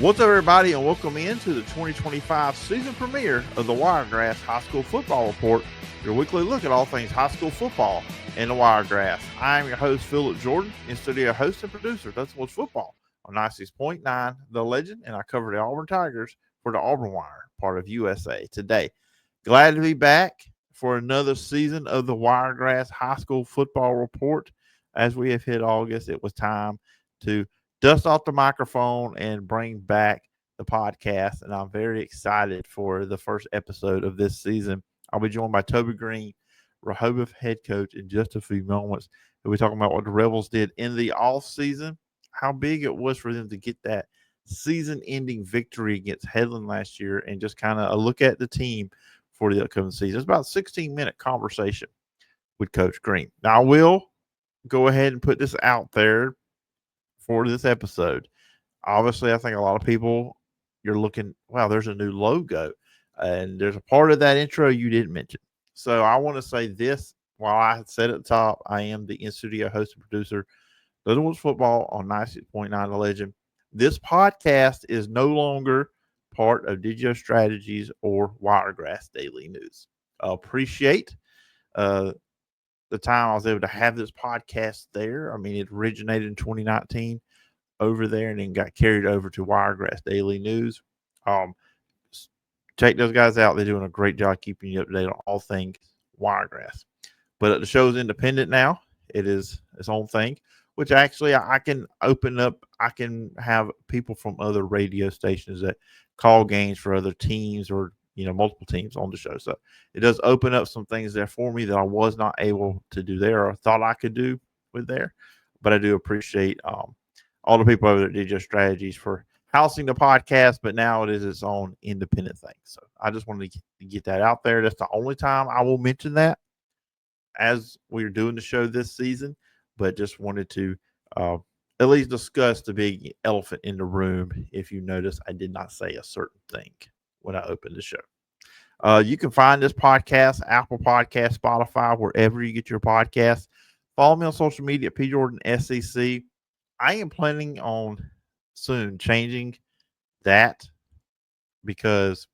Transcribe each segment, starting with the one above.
What's up, everybody, and welcome into the 2025 season premiere of the Wiregrass High School Football Report, your weekly look at all things high school football in the Wiregrass. I'm your host, Phillip Jordan, in-studio host and producer of That's What's Football on 96.9 The Legend, and I cover the Auburn Tigers for the Auburn Wire, part of USA Today. Glad to be back for another season of the Wiregrass High School Football Report. As we have hit August, it was time to dust off the microphone and bring back the podcast, and I'm very excited for the first episode of this season. I'll be joined by Toby Greene, Rehobeth head coach, in just a few moments. We'll be talking about what the Rebels did in the offseason, how big it was for them to get that season-ending victory against Headland last year, and just kind of a look at the team for the upcoming season. It's about a 16-minute conversation with Coach Greene. Now, I will go ahead and put this out there for this episode. Obviously, I think a lot of people, you're looking, wow, there's a new logo, and there's a part of that intro you didn't mention. So I want to say this, while I said at the top, I am the in-studio host and producer of Little Woods Football on 96.9 The Legend. This podcast is no longer part of Digio Strategies or Wiregrass Daily News. I appreciate the time I was able to have this podcast there. I mean, it originated in 2019 over there and then got carried over to Wiregrass Daily News. Check those guys out. They're doing a great job keeping you up to date on all things Wiregrass. But the show's independent now. It is its own thing, which actually I can open up. I can have people from other radio stations that call games for other teams or multiple teams on the show. So it does open up some things there for me that I was not able to do there or thought I could do with there. But I do appreciate all the people over at Digio Strategies for housing the podcast, but now it is its own independent thing. So I just wanted to get that out there. That's the only time I will mention that as we're doing the show this season, but just wanted to at least discuss the big elephant in the room. If you notice, I did not say a certain thing when I opened the show. You can find this podcast, Apple Podcast, Spotify, wherever you get your podcasts. Follow me on social media at PJordanSEC. I am planning on soon changing that because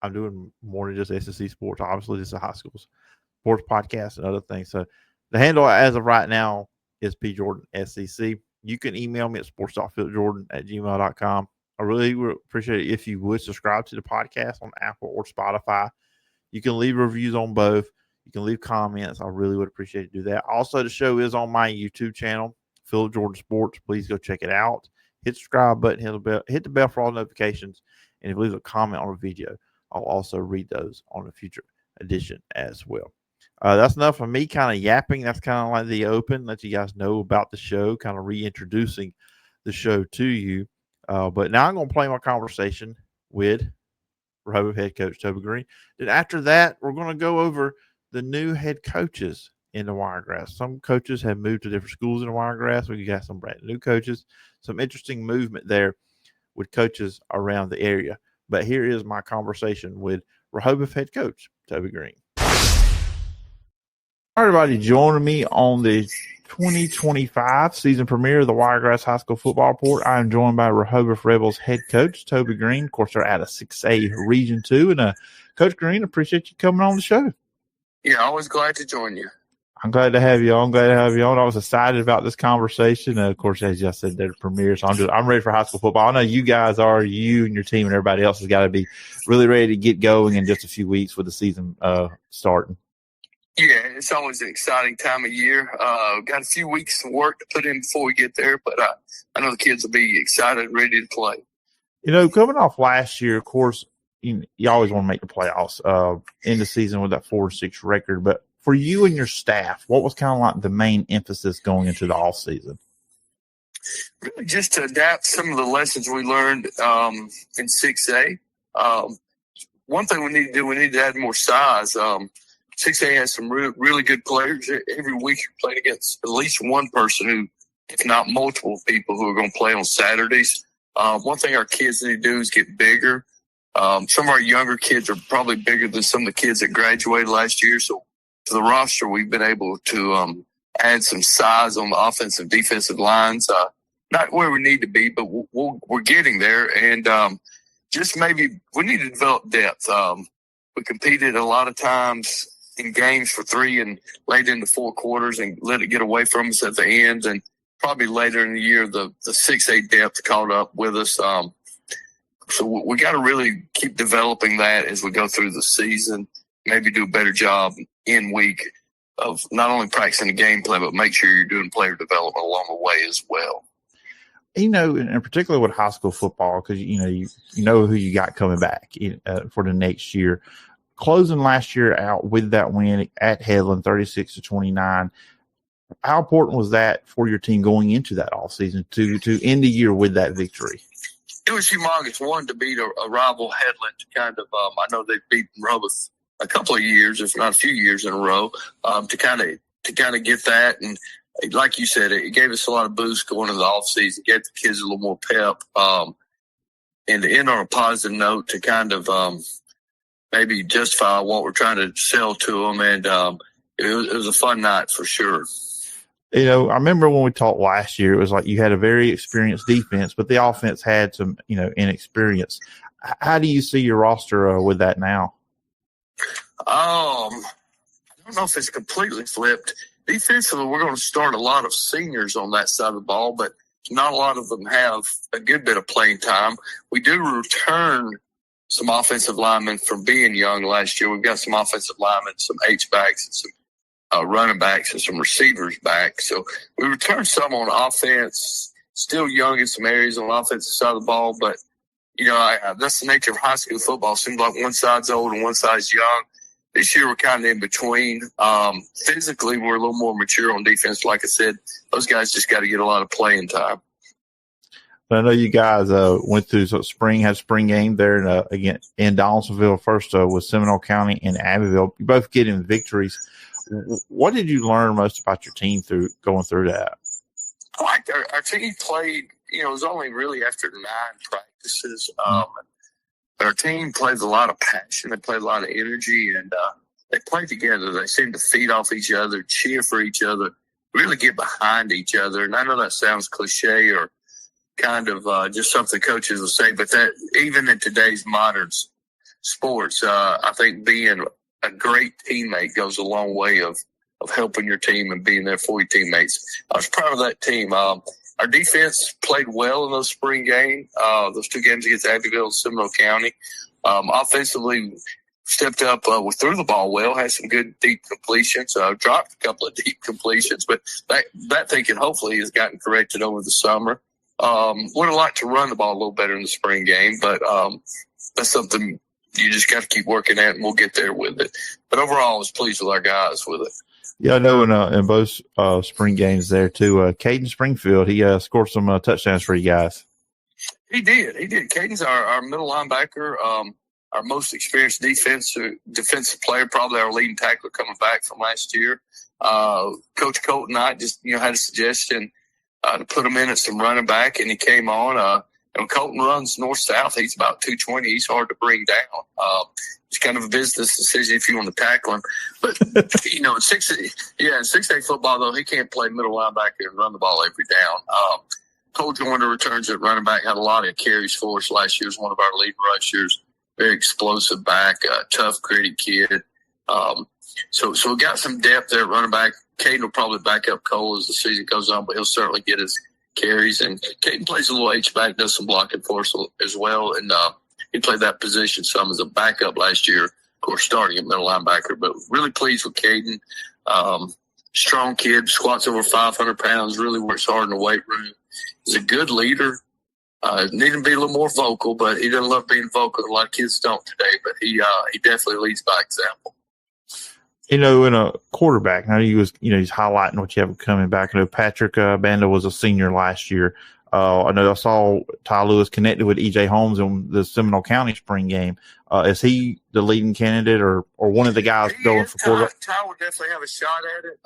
I'm doing more than just SEC sports. Obviously, this is a high school sports podcast and other things. So the handle as of right now is PJordanSEC. You can email me at sports.philipjordan@gmail.com. I really would appreciate it if you would subscribe to the podcast on Apple or Spotify. You can leave reviews on both. You can leave comments. I really would appreciate you to do that. Also, the show is on my YouTube channel, Phillip Jordan Sports. Please go check it out. Hit the subscribe button, hit the bell for all notifications. And if you leave a comment on a video, I'll also read those on a future edition as well. That's enough of me kind of yapping. That's kind of like the open, let you guys know about the show, kind of reintroducing the show to you. But now I'm going to play my conversation with Rehobeth head coach Toby Greene. Then after that, we're going to go over the new head coaches in the Wiregrass. Some coaches have moved to different schools in the Wiregrass. We got some brand new coaches. Some interesting movement there with coaches around the area. But here is my conversation with Rehobeth head coach Toby Greene. Everybody joining me on the 2025 season premiere of the Wiregrass High School Football Report. I am joined by Rehobeth Rebels head coach Toby Greene. Of course, they're out of 6A Region 2. And Coach Greene, appreciate you coming on the show. Yeah, always glad to join you. I'm glad to have you on. I was excited about this conversation. Of course, as you said, they're the premiere, so I'm ready for high school football. I know you guys are. You and your team and everybody else has got to be really ready to get going in just a few weeks with the season starting. Yeah, it's always an exciting time of year. Got a few weeks of work to put in before we get there, but I know the kids will be excited and ready to play. Coming off last year, of course, you always want to make the playoffs in the season with that 4-6 record. But for you and your staff, what was kind of like the main emphasis going into the off season? Really just to adapt some of the lessons we learned in 6A. One thing we need to do, we need to add more size. 6A has some really good players. Every week you're playing against at least one person who, if not multiple people, who are going to play on Saturdays. One thing our kids need to do is get bigger. Some of our younger kids are probably bigger than some of the kids that graduated last year. So to the roster, we've been able to add some size on the offensive, defensive lines. not where we need to be, but we're getting there. And just maybe we need to develop depth. We competed a lot of times in games for 3 and late into 4 quarters and let it get away from us at the end. And probably later in the year, the 6A depth caught up with us. So we got to really keep developing that as we go through the season, maybe do a better job in week of not only practicing the gameplay, but make sure you're doing player development along the way as well. You know, in particular with high school football, because you know who you got coming back for the next year. Closing last year out with that win at Headland, 36-29. How important was that for your team going into that offseason to end the year with that victory? It was humongous. One, to beat a rival Headland, kind of. I know they've beaten Rehobeth a couple of years, if not a few years in a row, to kind of get that. And like you said, it gave us a lot of boost going into the offseason, gave the kids a little more pep, and to end on a positive note to kind of maybe justify what we're trying to sell to them. And it was a fun night for sure. You know, I remember when we talked last year, it was like you had a very experienced defense, but the offense had some, inexperience. How do you see your roster with that now? I don't know if it's completely flipped. Defensively, we're going to start a lot of seniors on that side of the ball, but not a lot of them have a good bit of playing time. We do return some offensive linemen from being young last year. We've got some offensive linemen, some H-backs, and some running backs and some receivers back. So we returned some on offense, still young in some areas on the offensive side of the ball, but that's the nature of high school football. It seems like one side's old and one side's young. This year we're kind of in between. Physically, we're a little more mature on defense. Like I said, those guys just got to get a lot of playing time. I know you guys went through spring game there again in Donaldsonville first with Seminole County and Abbeville. You both getting victories. What did you learn most about your team through going through that? Our team played, it was only really after 9 practices. Our team plays a lot of passion. They play a lot of energy, and they play together. They seem to feed off each other, cheer for each other, really get behind each other. And I know that sounds cliche or kind of just something coaches will say, but that even in today's modern sports, I think being a great teammate goes a long way of helping your team and being there for your teammates. I was proud of that team. Our defense played well in those spring games, those 2 games against Abbeville and Seminole County. Offensively, stepped up, we threw the ball well, had some good deep completions, dropped a couple of deep completions, but that thinking hopefully has gotten corrected over the summer. Would have liked to run the ball a little better in the spring game, but that's something you just got to keep working at, and we'll get there with it. But overall, I was pleased with our guys with it. Yeah, I know in both spring games there, too. Caden Springfield, he scored some touchdowns for you guys. He did. Caden's our middle linebacker, our most experienced defensive player, probably our leading tackler coming back from last year. Coach Colt and I just had a suggestion to put him in at some running back, and he came on. And Colton runs north-south. He's about 220. He's hard to bring down. It's kind of a business decision if you want to tackle him. But, in 6A football, though, he can't play middle linebacker and run the ball every down. Cole Joyner returns at running back, had a lot of carries for us last year. Was one of our lead rushers, very explosive back, tough, gritty kid. So we got some depth there at running back. Caden will probably back up Cole as the season goes on, but he'll certainly get his carries. And Caden plays a little H-back, does some blocking for us as well. And he played that position some as a backup last year, of course, starting at middle linebacker. But really pleased with Caden. Strong kid, squats over 500 pounds, really works hard in the weight room. He's a good leader. Need to be a little more vocal, but he doesn't love being vocal. A lot of kids don't today, but he definitely leads by example. In a quarterback, now he's highlighting what you have coming back. I know Patrick Banda was a senior last year. I know I saw Ty Lewis connected with E.J. Holmes in the Seminole County spring game. Is he the leading candidate or one of the guys going for quarterback? Ty would definitely have a shot at it.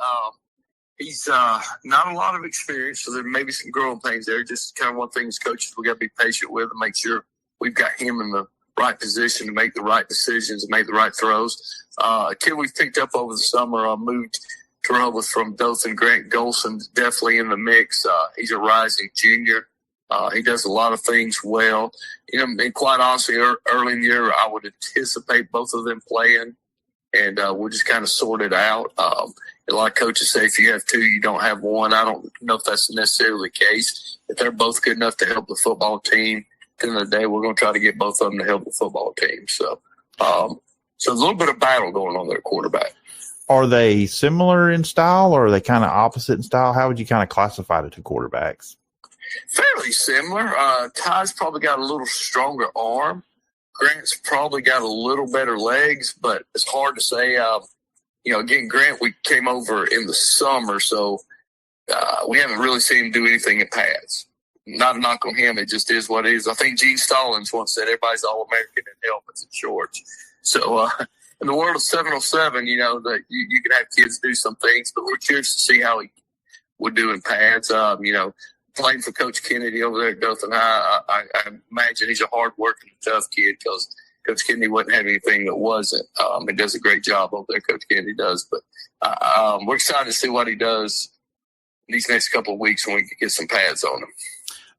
He's not a lot of experience, so there may be some growing pains there. Just kind of one thing as coaches we got to be patient with and make sure we've got him in the right position to make the right decisions and make the right throws. A kid we picked up over the summer moved Rehobeth from Dothan. Grant Golson's definitely in the mix. He's a rising junior. He does a lot of things well. And quite honestly, early in the year, I would anticipate both of them playing, and we'll just kind of sort it out. A lot of coaches say if you have two, you don't have one. I don't know if that's necessarily the case. If they're both good enough to help the football team, at the end of the day, we're going to try to get both of them to help the football team. So there's a little bit of battle going on there at quarterback. Are they similar in style, or are they kind of opposite in style? How would you kind of classify the two quarterbacks? Fairly similar. Ty's probably got a little stronger arm. Grant's probably got a little better legs, but it's hard to say. Again, Grant, we came over in the summer, so we haven't really seen him do anything in pads. Not a knock on him. It just is what it is. I think Gene Stallings once said everybody's All-American in helmets and shorts. So in the world of 707, that you can have kids do some things, but we're curious to see how he would do in pads. Playing for Coach Kennedy over there at Dothan High, I imagine he's a hard-working, tough kid because Coach Kennedy wouldn't have anything that wasn't. He does a great job over there, Coach Kennedy does. But we're excited to see what he does these next couple of weeks when we can get some pads on him.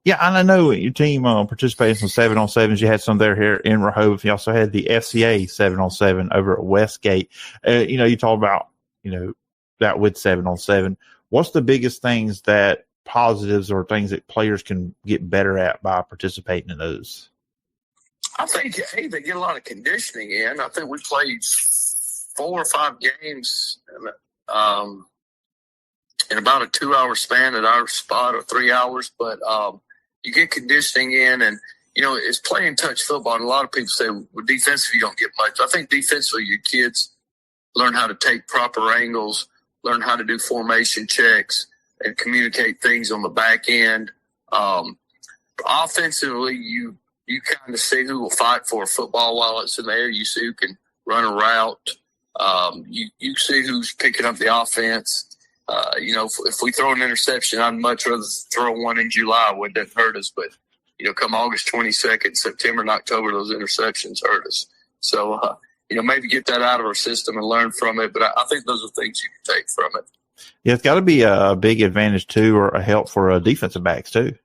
Yeah, and I know your team participated in some 7-on-7s. You had some there here in Rehobeth. You also had the FCA 7-on-7 over at Westgate. You talk about, that with 7-on-7. What's the biggest things that positives or things that players can get better at by participating in those? I think, they get a lot of conditioning in. I think we played 4 or 5 games in about a 2-hour span at our spot, or 3 hours. But you get conditioning in, and, it's playing touch football. And a lot of people say, well, defensively, you don't get much. I think defensively, your kids learn how to take proper angles, learn how to do formation checks, and communicate things on the back end. Offensively, you kind of see who will fight for a football while it's in the air. You see who can run a route. You see who's picking up the offense. If we throw an interception, I'd much rather throw one in July when it doesn't hurt us. But, come August 22nd, September, and October, those interceptions hurt us. So, maybe get that out of our system and learn from it. But I think those are things you can take from it. Yeah, it's got to be a big advantage, too, or a help for defensive backs, too.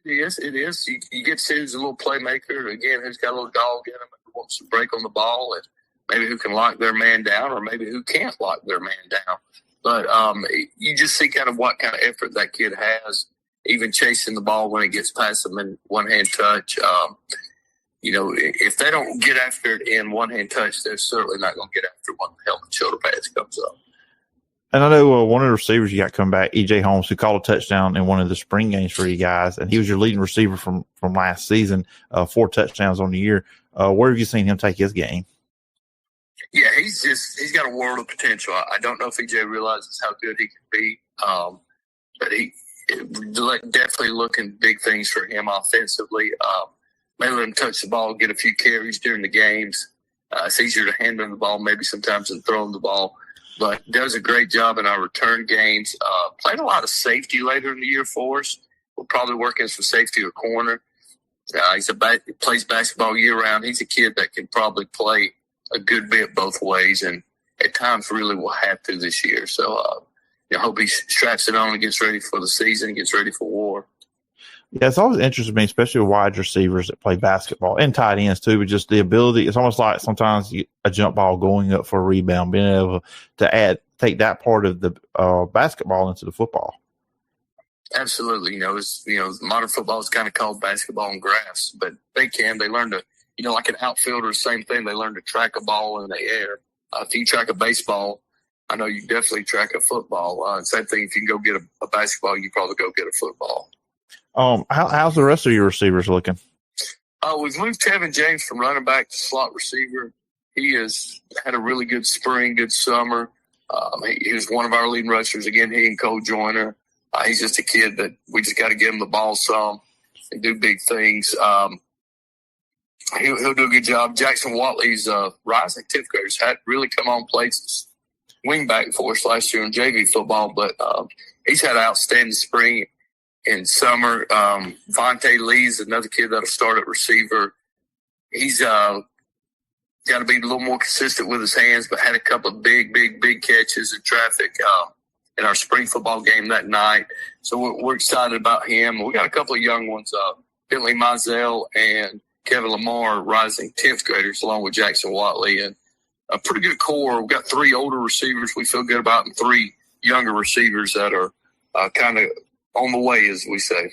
It is. You get to see who's a little playmaker, again, who's got a little dog in him and wants to break on the ball, and maybe who can lock their man down, or maybe who can't lock their man down. But you just see kind of what kind of effort that kid has, even chasing the ball when it gets past them in one-hand touch. If they don't get after it in one-hand touch, they're certainly not going to get after it when the helmet shoulder pads comes up. And I know one of the receivers you got coming back, E.J. Holmes, who called a touchdown in one of the spring games for you guys, and he was your leading receiver from last season, 4 touchdowns on the year. Where have you seen him take his game? Yeah, he's got a world of potential. I don't know if E.J. realizes how good he can be, but he definitely looking big things for him offensively. Maybe let him touch the ball, get a few carries during the games. It's easier to hand him the ball maybe sometimes than throw him the ball. But does a great job in our return games. Played a lot of safety later in the year for us. We're probably working some safety or corner. He plays basketball year-round. He's a kid that can probably play a good bit both ways, and at times really will have to this year. So I hope he straps it on and gets ready for the season, gets ready for war. Yeah, it's always interested me, especially with wide receivers that play basketball and tight ends too, but just the ability. It's almost like sometimes a jump ball going up for a rebound, being able to take that part of the basketball into the football. Absolutely. Modern football is kind of called basketball and grass, but they learn to, like an outfielder, same thing. They learn to track a ball in the air. If you track a baseball, I know you definitely track a football. Same thing. If you can go get a basketball, you probably go get a football. How's the rest of your receivers looking? We've moved Tevin James from running back to slot receiver. He has had a really good spring, good summer. He was one of our leading rushers. Again, he and Cole Joyner. He's just a kid that we just got to get him the ball some and do big things. He'll do a good job. Jackson Watley's rising 10th graders had really come on places. Wingback for us last year in JV football, but he's had an outstanding spring and summer. Vontae Lee's another kid that'll start at receiver. He's got to be a little more consistent with his hands, but had a couple of big catches in traffic in our spring football game that night. So we're excited about him. We got a couple of young ones, Bentley Mizell and Kevin Lamar, rising 10th graders, along with Jackson Watley, and a pretty good core. We've got 3 older receivers we feel good about and 3 younger receivers that are kind of on the way, as we say.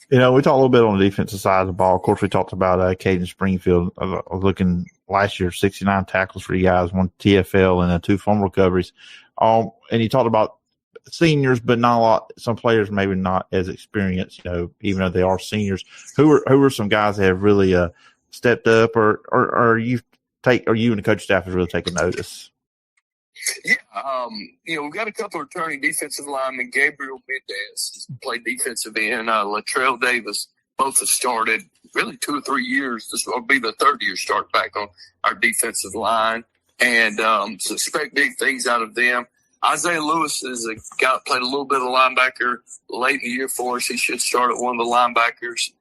We talked a little bit on the defensive side of the ball. Of course, we talked about Caden Springfield looking last year, 69 tackles for you guys, 1 TFL and 2 fumble recoveries. And you talked about seniors, but not a lot. Some players maybe not as experienced, even though they are seniors. Who are some guys that have really stepped up, or you and the coach staff has really taken notice? Yeah, we've got a couple of returning defensive linemen. Gabriel Mendez played defensive end. Latrell Davis, both have started really 2 or 3 years. This will be the 3rd year start back on our defensive line. And so expect big things out of them. Isaiah Lewis is a guy that played a little bit of linebacker late in the year for us. He should start at one of the linebackers.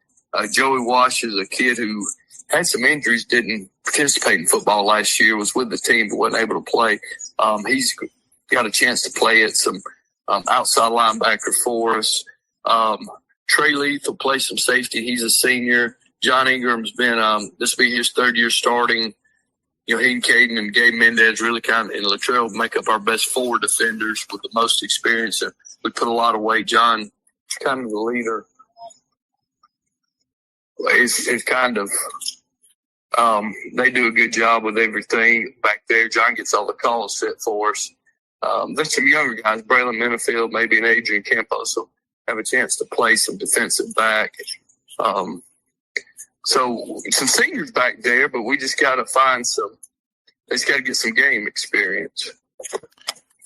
Joey Wash is a kid who had some injuries, didn't participate in football last year, was with the team but wasn't able to play. He's got a chance to play at some outside linebacker for us. Trey Leith will play some safety. He's a senior. John Ingram's been this will be his 3rd year starting. He and Caden and Gabe Mendez really and Latrell make up our best 4 defenders with the most experience. And we put a lot of weight. John, kind of the leader, is kind of they do a good job with everything back there. John gets all the calls set for us. There's some younger guys, Braylon Minifield, maybe an Adrian Campos, will have a chance to play some defensive back. So some seniors back there, but we just got to get some game experience.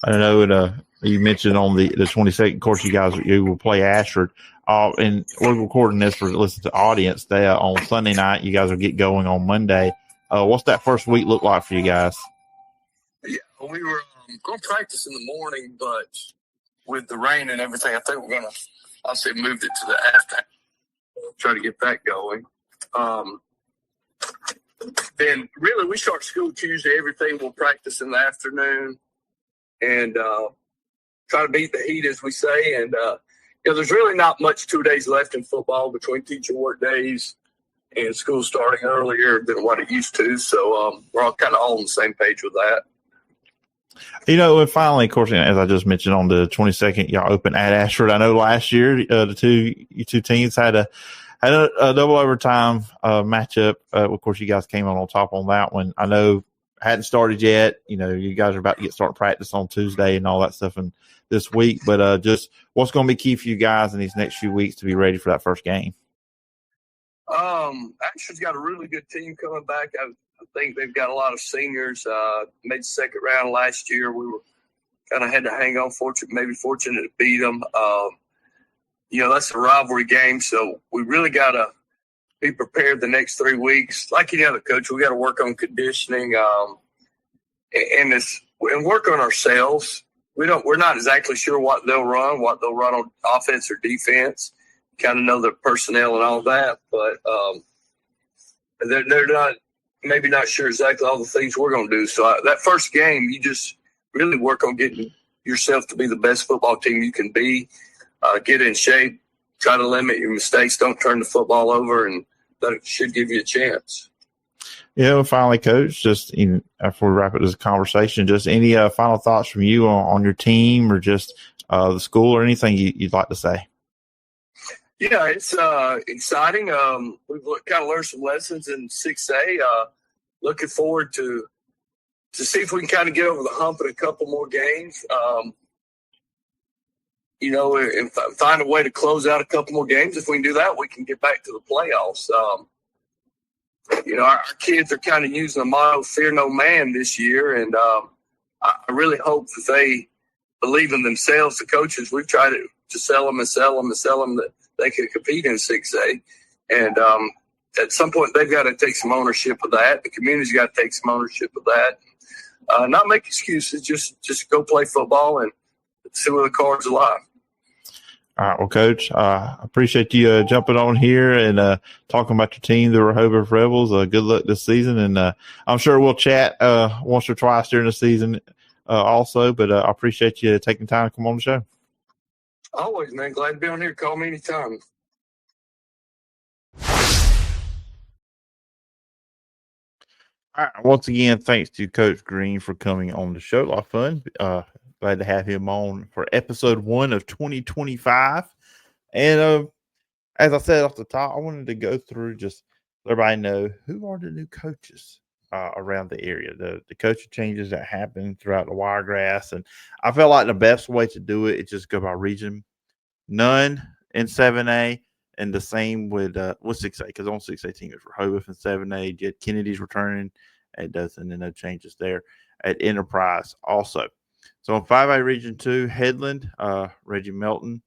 I know you mentioned on the 22nd, of course, you will play Ashford. And we're recording this for listen to audience. On Sunday night, you guys will get going on Monday. What's that first week look like for you guys? Yeah, we were going to practice in the morning, but with the rain and everything, I think we're going to, I'll say, moved it to the afternoon. Try to get that going. Then really we start school Tuesday. Everything we'll practice in the afternoon and try to beat the heat, as we say. And there's really not much 2 days left in football between teacher work days and school starting earlier than what it used to. So we're all kind of all on the same page with that. And finally, of course, as I just mentioned, on the 22nd, y'all open at Ashford. I know last year the two teams had a double overtime matchup. Of course, you guys came on top on that one. I know hadn't started yet. You guys are about to start practice on Tuesday and all that stuff and this week. But just what's going to be key for you guys in these next few weeks to be ready for that first game? Ashford's got a really good team coming back. I think they've got a lot of seniors. Made the second round last year. We were kind of had to hang on, fortunate to beat them. That's a rivalry game, so we really got to be prepared the next 3 weeks. Like any other coach, we got to work on conditioning and work on ourselves. We're not exactly sure what they'll run on offense or defense. Kind of know their personnel and all that, but they're not sure exactly all the things we're going to do. So that first game, you just really work on getting yourself to be the best football team you can be. Get in shape, try to limit your mistakes, don't turn the football over, and that should give you a chance. Finally, Coach, just before we wrap up this conversation, just any final thoughts from you on your team or just the school or anything you'd like to say? Yeah, it's exciting. We've kind of learned some lessons in 6A. Looking forward to see if we can kind of get over the hump in a couple more games. And find a way to close out a couple more games. If we can do that, we can get back to the playoffs. Our kids are kind of using the motto, fear no man, this year. And I really hope that they believe in themselves. The coaches, we've tried to sell them that they can compete in 6A. And at some point, they've got to take some ownership of that. The community's got to take some ownership of that. Not make excuses, just go play football and see where the cards lie. All right, well, Coach, I appreciate you jumping on here and talking about your team, the Rehobeth Rebels. Good luck this season, and I'm sure we'll chat once or twice during the season also, but I appreciate you taking time to come on the show. Always, man. Glad to be on here. Call me anytime. All right, once again, thanks to Coach Greene for coming on the show. A lot of fun. Glad to have him on for episode 1 of 2025. And as I said off the top, I wanted to go through just let everybody know who are the new coaches around the area, the coaching changes that happened throughout the Wiregrass. And I felt like the best way to do it is just go by region. None in 7A, and the same with 6A, because on 6A team is Rehobeth and 7A. Jed Kennedy's returning at Dothan, and no changes there at Enterprise also. So in 5A Region 2, Headland, Reggie Melton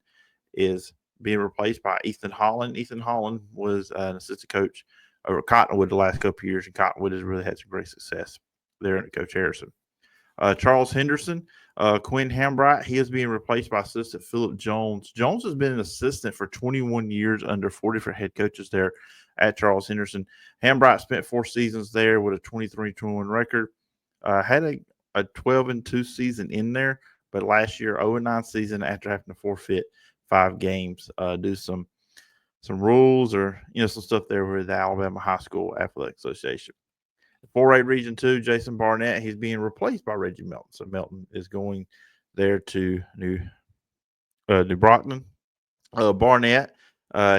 is being replaced by Ethan Holland. Ethan Holland was an assistant coach over at Cottonwood the last couple of years, and Cottonwood has really had some great success there under Coach Harrison. Charles Henderson, Quinn Hambright, he is being replaced by assistant Phillip Jones. Jones has been an assistant for 21 years under 4 different head coaches there at Charles Henderson. Hambright spent 4 seasons there with a 23-21 record. Had a 12-2 season in there, but last year 0-9 season after having to forfeit 5 games due some rules or some stuff there with the Alabama High School Athletic Association. 4A Region 2, Jason Barnett, he's being replaced by Reggie Melton. So Melton is going there to New Brockton. Barnett,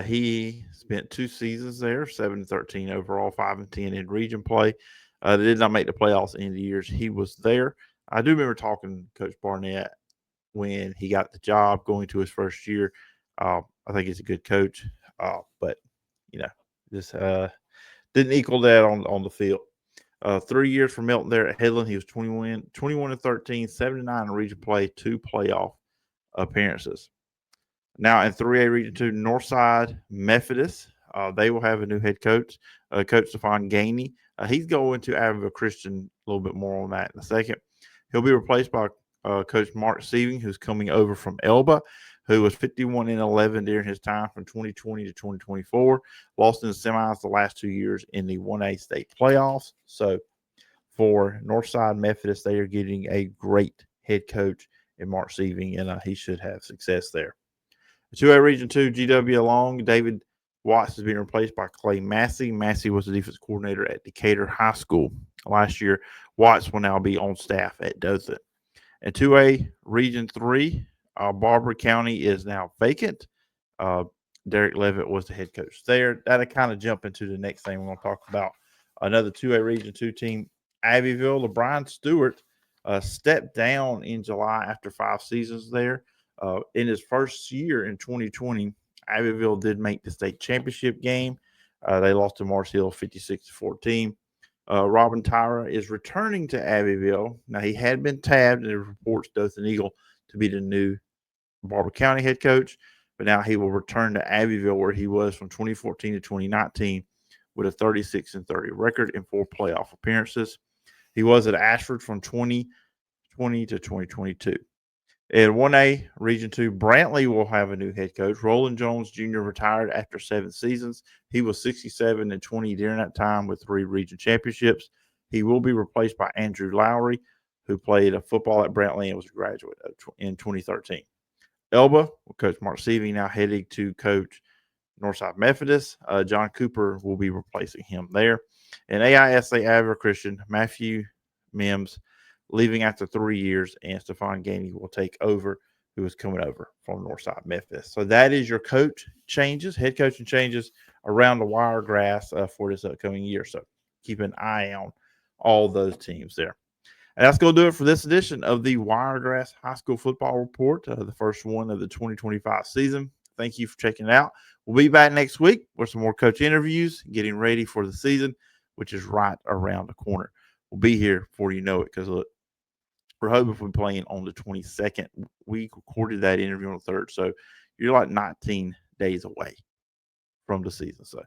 he spent 2 seasons there, 7-13 overall, 5-10 in region play. They did not make the playoffs in the years he was there. I do remember talking to Coach Barnett when he got the job going to his first year. I think he's a good coach, but just didn't equal that on the field. 3 years for Melton there at Headland. He was 21-13, 7-9 in region play, 2 playoff appearances. Now in 3A Region 2, Northside Methodist, they will have a new head coach, Coach Stephon Gainey. He's going to Abbeville Christian. A little bit more on that in a second. He'll be replaced by Coach Mark Seaving, who's coming over from Elba, who was 51-11 during his time from 2020 to 2024. Lost in the semis the last 2 years in the 1A state playoffs. So for Northside Methodist, they are getting a great head coach in Mark Seaving, and he should have success there. 2A Region 2, GW Long, David Watts is being replaced by Clay Massey. Massey was the defense coordinator at Decatur High School last year. Watts will now be on staff at Dothan. And 2A Region 3, Barber County is now vacant. Derek Levitt was the head coach there. That'll kind of jump into the next thing we're going to talk about. Another 2A Region 2 team, Abbeville. LeBron Stewart stepped down in July after 5 seasons there. In his first year in 2020, Abbeville did make the state championship game. They lost to Mars Hill 56-14. Robin Tyra is returning to Abbeville. Now, he had been tabbed in the reports Dothan Eagle to be the new Barber County head coach, but now he will return to Abbeville where he was from 2014 to 2019 with a 36-30 record and 4 playoff appearances. He was at Ashford from 2020 to 2022. In 1A Region 2, Brantley will have a new head coach. Roland Jones Jr. retired after 7 seasons. He was 67-20 during that time with 3 region championships. He will be replaced by Andrew Lowry, who played football at Brantley and was a graduate in 2013. Elba, Coach Mark Seaving, now heading to coach Northside Methodist. John Cooper will be replacing him there. And AISA Abbeville Christian, Matthew Mims, leaving after 3 years, and Stephon Gainey will take over, who is coming over from Northside Memphis. So that is your coach changes, head coaching changes around the Wiregrass for this upcoming year. So keep an eye on all those teams there. And that's going to do it for this edition of the Wiregrass High School Football Report, the first one of the 2025 season. Thank you for checking it out. We'll be back next week with some more coach interviews, getting ready for the season, which is right around the corner. We'll be here before you know it, because look, Rehobeth will be playing on the 22nd. We recorded that interview on the 3rd, so you're like 19 days away from the season. So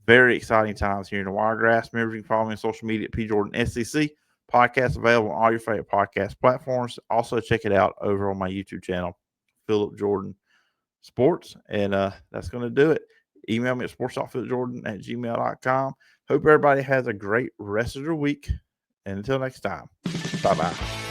very exciting times here in the Wiregrass. Remember, you can follow me on social media at PJordan Podcast available on all your favorite podcast platforms. Also, check it out over on my YouTube channel, Phillip Jordan sports. And that's going to do it. Email me at sports.phillipjordan@gmail.com. Hope everybody has a great rest of their week. And until next time, bye-bye.